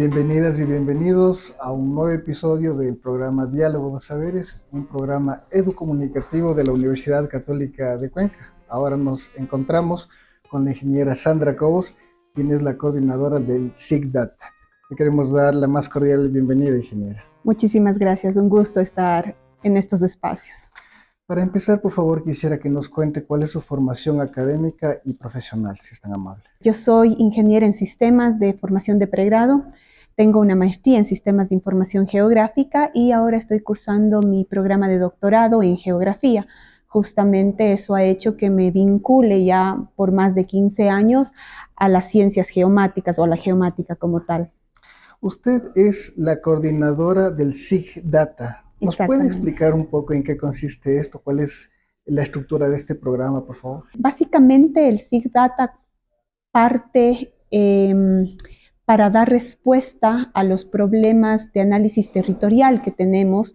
Bienvenidas y bienvenidos a un nuevo episodio del programa Diálogo de Saberes, un programa educomunicativo de la Universidad Católica de Cuenca. Ahora nos encontramos con la ingeniera Sandra Cobos, quien es la coordinadora del SIGDATA. Le queremos dar la más cordial bienvenida, ingeniera. Muchísimas gracias, un gusto estar en estos espacios. Para empezar, por favor, quisiera que nos cuente cuál es su formación académica y profesional, si es tan amable. Yo soy ingeniera en sistemas de formación de pregrado, tengo una maestría en sistemas de información geográfica y ahora estoy cursando mi programa de doctorado en geografía. Justamente eso ha hecho que me vincule ya por más de 15 años a las ciencias geomáticas o a la geomática como tal. Usted es la coordinadora del SIGDATA. ¿Nos puede Exactamente. explicar un poco en qué consiste esto? ¿Cuál es la estructura de este programa, por favor? Básicamente el SIGDATA parte para dar respuesta a los problemas de análisis territorial que tenemos.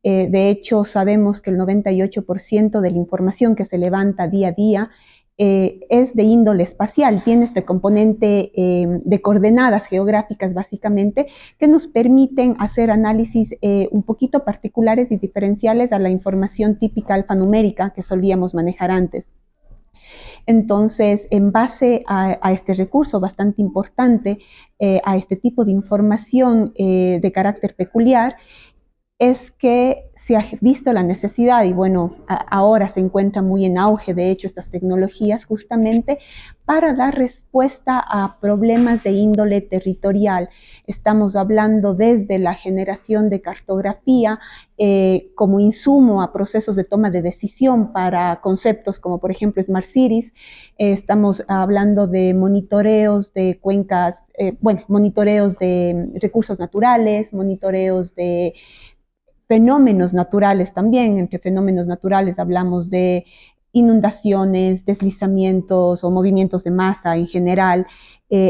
De hecho, sabemos que el 98% de la información que se levanta día a día es de índole espacial, tiene este componente de coordenadas geográficas básicamente que nos permiten hacer análisis un poquito particulares y diferenciales a la información típica alfanumérica que solíamos manejar antes. Entonces, en base a este recurso bastante importante, a este tipo de información de carácter peculiar, es que se ha visto la necesidad, y bueno, ahora se encuentra muy en auge, de hecho, estas tecnologías justamente para dar respuesta a problemas de índole territorial. Estamos hablando desde la generación de cartografía como insumo a procesos de toma de decisión para conceptos como por ejemplo Smart Cities. Estamos hablando de monitoreos de cuencas, monitoreos de recursos naturales, monitoreos de fenómenos naturales también. Entre fenómenos naturales hablamos de inundaciones, deslizamientos o movimientos de masa en general.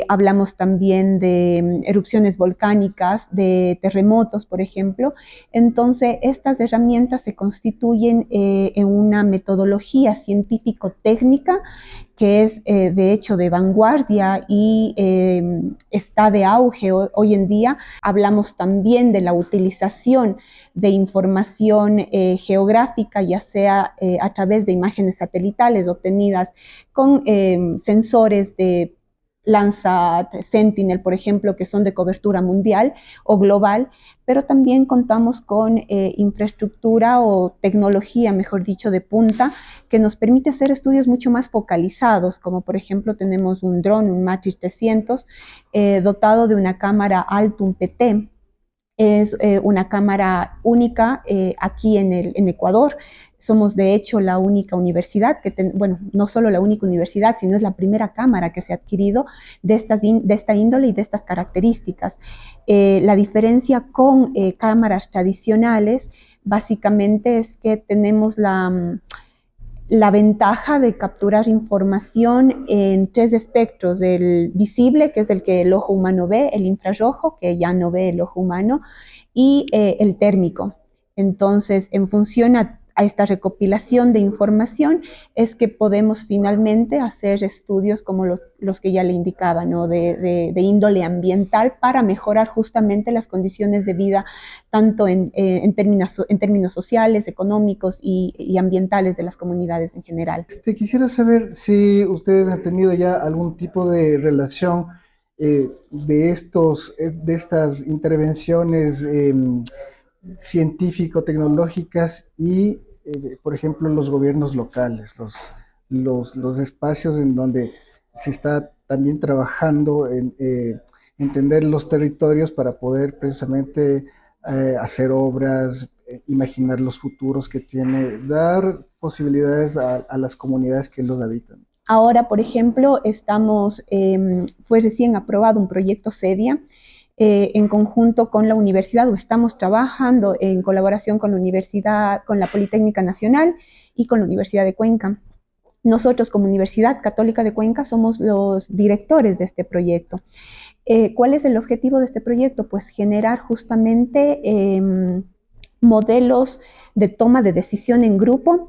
Hablamos también de erupciones volcánicas, de terremotos, por ejemplo. Entonces, estas herramientas se constituyen en una metodología científico-técnica que es de hecho de vanguardia y está de auge hoy en día. Hablamos también de la utilización de información geográfica, ya sea a través de imágenes satelitales obtenidas con sensores de Landsat, Sentinel, por ejemplo, que son de cobertura mundial o global, pero también contamos con infraestructura o tecnología, mejor dicho, de punta, que nos permite hacer estudios mucho más focalizados, como por ejemplo tenemos un dron, un Matrix 300, dotado de una cámara Altum PT. Es una cámara única aquí en Ecuador. Somos de hecho la única universidad bueno, no solo la única universidad, sino es la primera cámara que se ha adquirido de esta índole y de estas características. La diferencia con cámaras tradicionales básicamente es que tenemos la ventaja de capturar información en tres espectros: el visible, que es el que el ojo humano ve; el infrarrojo, que ya no ve el ojo humano; y el térmico. Entonces, en función a esta recopilación de información es que podemos finalmente hacer estudios como los que ya le indicaba, ¿no? de índole ambiental, para mejorar justamente las condiciones de vida, tanto en términos sociales, económicos y ambientales de las comunidades en general. Quisiera saber si ustedes han tenido ya algún tipo de relación de estas intervenciones científico-tecnológicas y, por ejemplo, los gobiernos locales, los espacios en donde se está también trabajando en entender los territorios para poder precisamente hacer obras, imaginar los futuros que tiene, dar posibilidades a las comunidades que los habitan. Ahora, por ejemplo, fue recién aprobado un proyecto CEDIA en conjunto con la universidad, o estamos trabajando en colaboración con la universidad, con la Politécnica Nacional y con la Universidad de Cuenca. Nosotros, como Universidad Católica de Cuenca, somos los directores de este proyecto. ¿Cuál es el objetivo de este proyecto? Pues generar justamente modelos de toma de decisión en grupo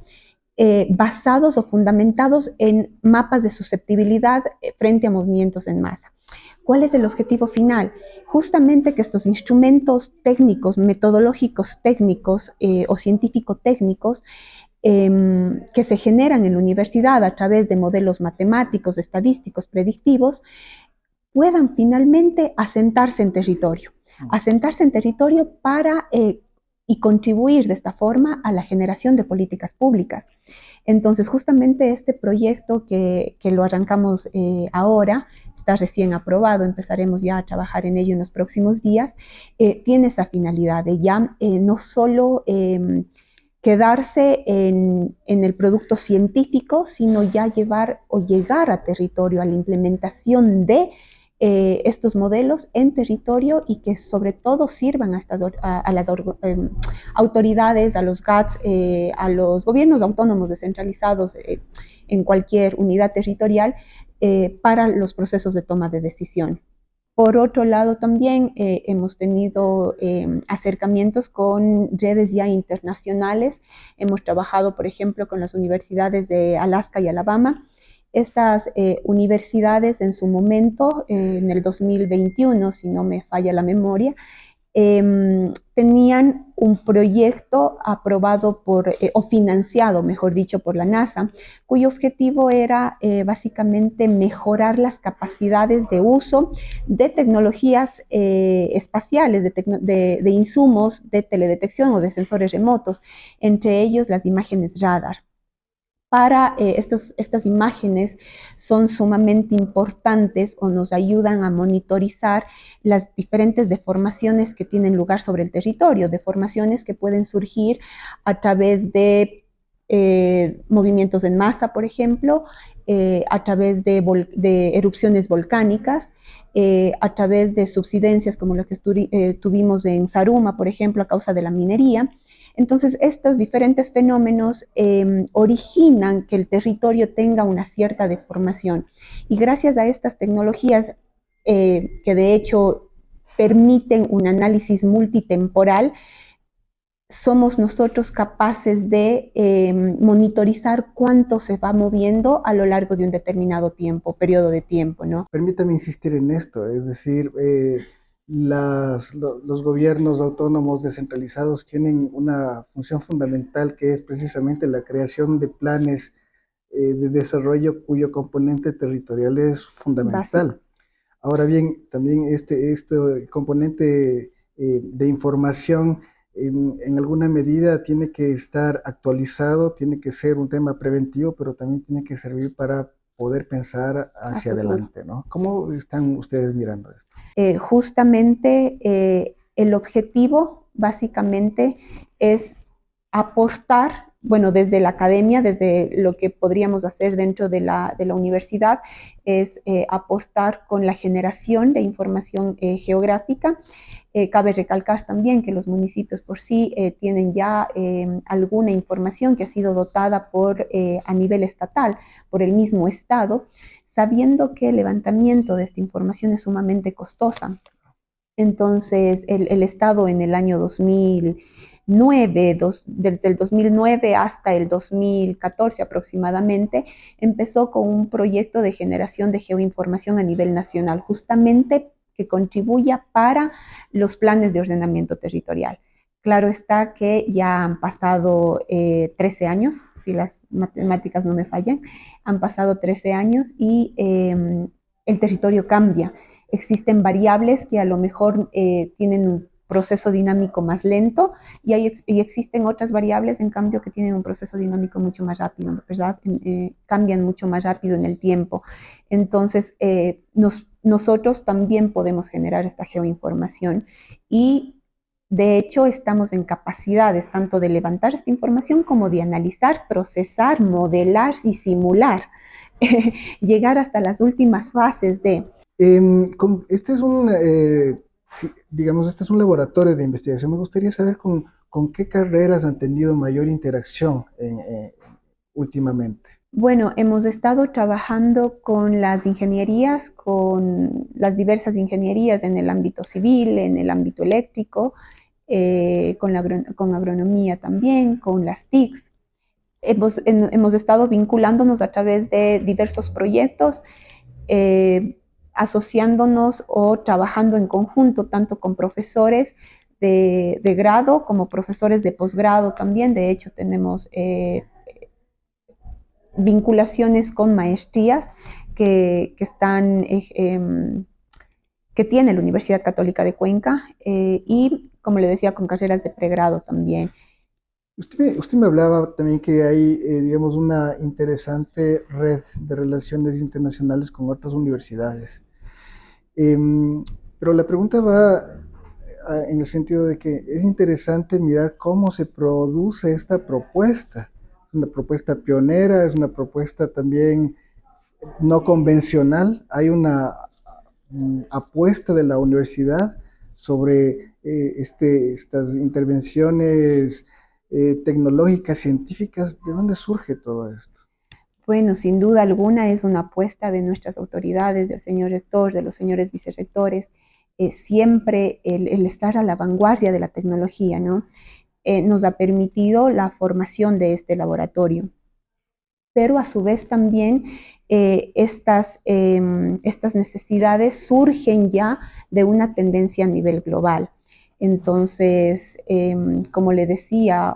basados o fundamentados en mapas de susceptibilidad frente a movimientos en masa. ¿Cuál es el objetivo final? Justamente que estos instrumentos técnicos, metodológicos técnicos o científico-técnicos que se generan en la universidad a través de modelos matemáticos, estadísticos, predictivos, puedan finalmente asentarse en territorio para y contribuir de esta forma a la generación de políticas públicas. Entonces, justamente este proyecto que lo arrancamos ahora, está recién aprobado, empezaremos ya a trabajar en ello en los próximos días, tiene esa finalidad de ya no solo quedarse en el producto científico, sino ya llevar o llegar a territorio, a la implementación de estos modelos en territorio y que sobre todo sirvan a las autoridades, a los GATS, a los gobiernos autónomos descentralizados en cualquier unidad territorial para los procesos de toma de decisión. Por otro lado, también hemos tenido acercamientos con redes ya internacionales. Hemos trabajado, por ejemplo, con las universidades de Alaska y Alabama. Estas universidades en su momento, en el 2021, si no me falla la memoria, tenían un proyecto aprobado o financiado, mejor dicho, por la NASA, cuyo objetivo era básicamente mejorar las capacidades de uso de tecnologías espaciales, de insumos de teledetección o de sensores remotos, entre ellos las imágenes radar. Para estas imágenes son sumamente importantes o nos ayudan a monitorizar las diferentes deformaciones que tienen lugar sobre el territorio, deformaciones que pueden surgir a través de movimientos en masa, por ejemplo, a través de erupciones volcánicas, a través de subsidencias como lo que tuvimos en Zaruma, por ejemplo, a causa de la minería. Entonces, estos diferentes fenómenos originan que el territorio tenga una cierta deformación. Y gracias a estas tecnologías, que de hecho permiten un análisis multitemporal, somos nosotros capaces de monitorizar cuánto se va moviendo a lo largo de un determinado tiempo, periodo de tiempo, ¿no? Permítame insistir en esto, es decir, los gobiernos autónomos descentralizados tienen una función fundamental que es precisamente la creación de planes de desarrollo cuyo componente territorial es Básico. fundamental. Ahora bien, también este componente de información en alguna medida tiene que estar actualizado, tiene que ser un tema preventivo, pero también tiene que servir para poder pensar A hacia futuro. adelante, ¿no? ¿Cómo están ustedes mirando esto? Justamente el objetivo básicamente es aportar, bueno, desde la academia, desde lo que podríamos hacer dentro de la universidad, es aportar con la generación de información geográfica. Cabe recalcar también que los municipios por sí tienen ya alguna información que ha sido dotada a nivel estatal, por el mismo Estado, sabiendo que el levantamiento de esta información es sumamente costosa. Entonces, el Estado en el año 2009, desde el 2009 hasta el 2014 aproximadamente, empezó con un proyecto de generación de geoinformación a nivel nacional, justamente que contribuya para los planes de ordenamiento territorial. Claro está que ya han pasado 13 años, si las matemáticas no me fallan, han pasado 13 años y el territorio cambia. Existen variables que a lo mejor tienen un proceso dinámico más lento y existen otras variables, en cambio, que tienen un proceso dinámico mucho más rápido, ¿verdad? Cambian mucho más rápido en el tiempo. Entonces, nosotros también podemos generar esta geoinformación y de hecho, estamos en capacidades tanto de levantar esta información como de analizar, procesar, modelar y simular, llegar hasta las últimas fases de... Este es sí, digamos, este es un laboratorio de investigación. Me gustaría saber con qué carreras han tenido mayor interacción últimamente. Bueno, hemos estado trabajando con las ingenierías, con las diversas ingenierías en el ámbito civil, en el ámbito eléctrico, con agronomía también, con las TICs. Hemos estado vinculándonos a través de diversos proyectos. eh, asociándonos o trabajando en conjunto, tanto con profesores de grado como profesores de posgrado también. De hecho, tenemos vinculaciones con maestrías que están, que tiene la Universidad Católica de Cuenca y, como le decía, con carreras de pregrado también. Usted me hablaba también que hay, digamos, una interesante red de relaciones internacionales con otras universidades. Em, pero la pregunta va en el sentido de que es interesante mirar cómo se produce esta propuesta. Es una propuesta pionera, es una propuesta también no convencional. Hay una apuesta de la universidad sobre estas intervenciones tecnológicas, científicas. ¿De dónde surge todo esto? Bueno, sin duda alguna es una apuesta de nuestras autoridades, del señor rector, de los señores vicerrectores, siempre el estar a la vanguardia de la tecnología, ¿no? Nos ha permitido la formación de este laboratorio, pero a su vez también estas necesidades surgen ya de una tendencia a nivel global. Entonces, como le decía,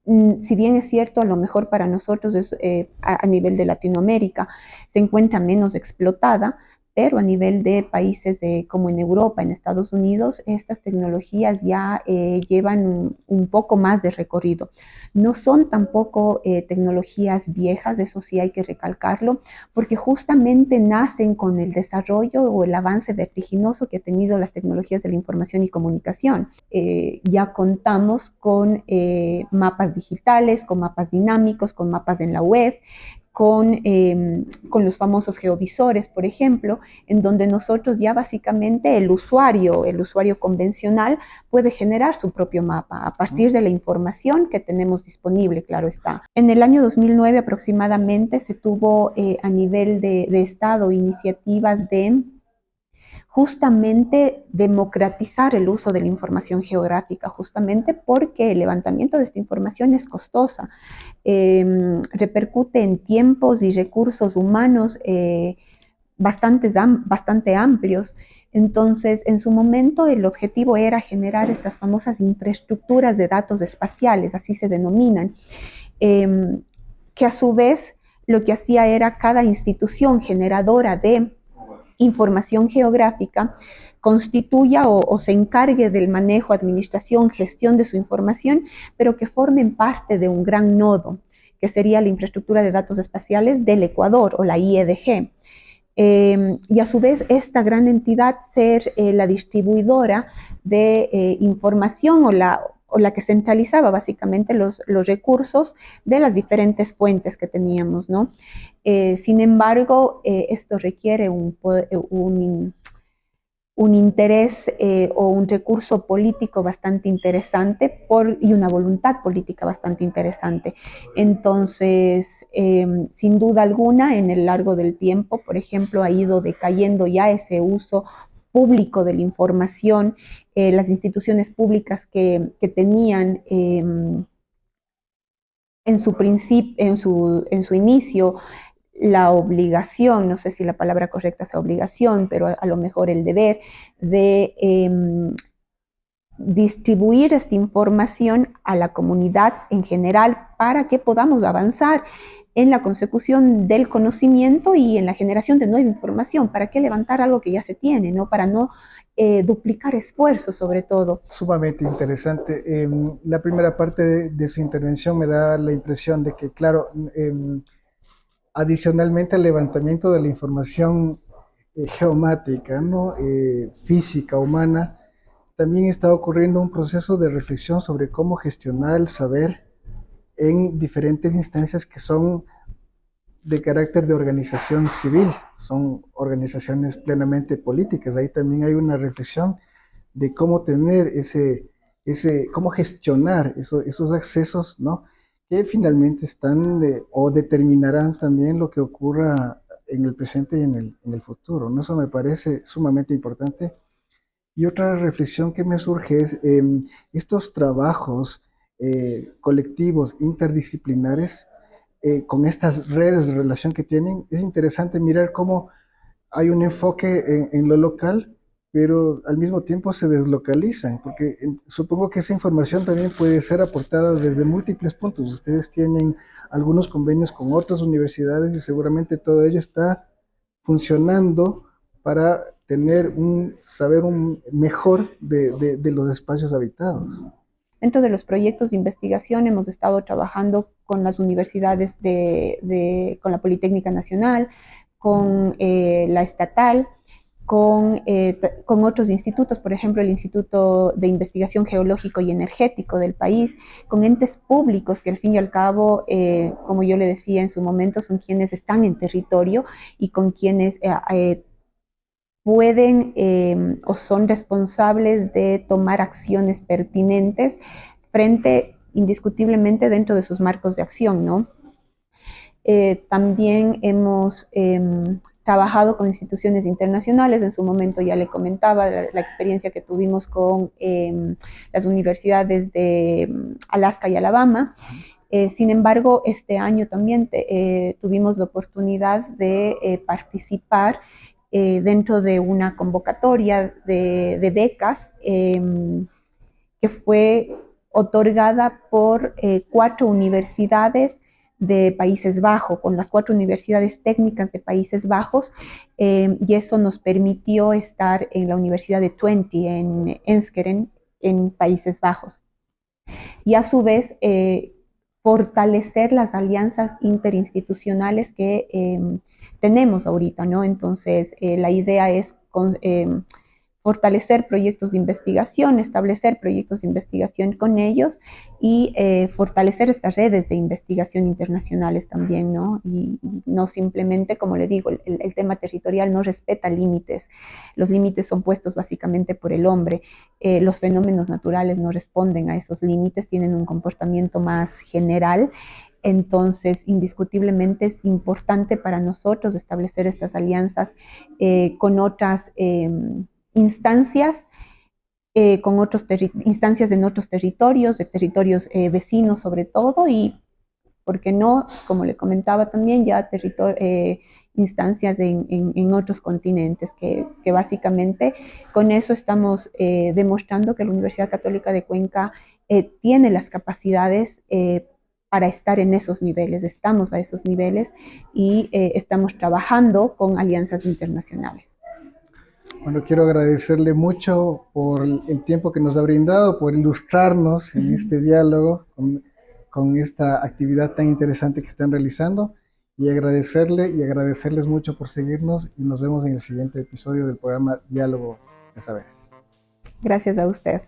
si bien es cierto, a lo mejor para nosotros a nivel de Latinoamérica se encuentra menos explotada, pero a nivel de países como en Europa, en Estados Unidos, estas tecnologías ya llevan un poco más de recorrido. No son tampoco tecnologías viejas, eso sí hay que recalcarlo, porque justamente nacen con el desarrollo o el avance vertiginoso que han tenido las tecnologías de la información y comunicación. Ya contamos con mapas digitales, con mapas dinámicos, con mapas en la web, con los famosos geovisores, por ejemplo, en donde nosotros ya básicamente el usuario convencional puede generar su propio mapa a partir de la información que tenemos disponible, claro está. En el año 2009 aproximadamente se tuvo a nivel de Estado iniciativas de justamente democratizar el uso de la información geográfica, justamente porque el levantamiento de esta información es costosa, repercute en tiempos y recursos humanos bastante amplios. Entonces, en su momento el objetivo era generar estas famosas infraestructuras de datos espaciales, así se denominan, eh, que a su vez lo que hacía era cada institución generadora de información geográfica constituya o se encargue del manejo, administración, gestión de su información, pero que formen parte de un gran nodo, que sería la infraestructura de datos espaciales del Ecuador o la IEDG. Y a su vez esta gran entidad ser la distribuidora de información o la que centralizaba básicamente los recursos de las diferentes fuentes que teníamos, ¿no? Sin embargo, esto requiere un interés o un recurso político bastante interesante y una voluntad política bastante interesante. Entonces, sin duda alguna, en el largo del tiempo, por ejemplo, ha ido decayendo ya ese uso público de la información, las instituciones públicas que tenían en su inicio la obligación, no sé si la palabra correcta sea obligación, pero a lo mejor el deber de distribuir esta información a la comunidad en general para que podamos avanzar en la consecución del conocimiento y en la generación de nueva información. ¿Para qué levantar algo que ya se tiene, no? Para no duplicar esfuerzos, sobre todo. Sumamente interesante. La primera parte de su intervención me da la impresión de que, claro, adicionalmente al levantamiento de la información geomática, ¿no? Física, humana, también está ocurriendo un proceso de reflexión sobre cómo gestionar el saber en diferentes instancias que son de carácter de organización civil, son organizaciones plenamente políticas. Ahí también hay una reflexión de cómo tener cómo gestionar esos accesos, ¿no? Que finalmente están o determinarán también lo que ocurra en el presente y en el futuro, ¿no? Eso me parece sumamente importante. Y otra reflexión que me surge es estos trabajos colectivos interdisciplinares con estas redes de relación que tienen. Es interesante mirar cómo hay un enfoque en lo local, pero al mismo tiempo se deslocalizan, porque supongo que esa información también puede ser aportada desde múltiples puntos. Ustedes tienen algunos convenios con otras universidades y seguramente todo ello está funcionando para tener un saber un mejor de los espacios habitados. Dentro de los proyectos de investigación hemos estado trabajando con las universidades con la Politécnica Nacional, con la estatal, con otros institutos, por ejemplo, el Instituto de Investigación Geológico y Energético del país, con entes públicos que al fin y al cabo, como yo le decía en su momento, son quienes están en territorio y con quienes pueden o son responsables de tomar acciones pertinentes frente indiscutiblemente dentro de sus marcos de acción, ¿no? También hemos trabajado con instituciones internacionales. En su momento ya le comentaba la experiencia que tuvimos con las universidades de Alaska y Alabama. Sin embargo, este año también tuvimos la oportunidad de participar dentro de una convocatoria de becas que fue otorgada por 4 universidades de Países Bajos, con las 4 universidades técnicas de Países Bajos, y eso nos permitió estar en la Universidad de Twente, en Enschede, en Países Bajos. Y a su vez, fortalecer las alianzas interinstitucionales que tenemos ahorita, ¿no? Entonces, la idea es fortalecer proyectos de investigación, establecer proyectos de investigación con ellos y fortalecer estas redes de investigación internacionales también, ¿no? Y no simplemente, como le digo, el tema territorial no respeta límites. Los límites son puestos básicamente por el hombre. Los fenómenos naturales no responden a esos límites, tienen un comportamiento más general. Entonces, indiscutiblemente es importante para nosotros establecer estas alianzas con otras instancias, con otros instancias en otros territorios, de territorios vecinos sobre todo, y, ¿por qué no? Como le comentaba también, ya instancias en otros continentes, que básicamente con eso estamos demostrando que la Universidad Católica de Cuenca tiene las capacidades para estar en esos niveles, estamos a esos niveles y estamos trabajando con alianzas internacionales. Bueno, quiero agradecerle mucho por el tiempo que nos ha brindado, por ilustrarnos en este diálogo con esta actividad tan interesante que están realizando y agradecerle y agradecerles mucho por seguirnos y nos vemos en el siguiente episodio del programa Diálogo de Saberes. Gracias a usted.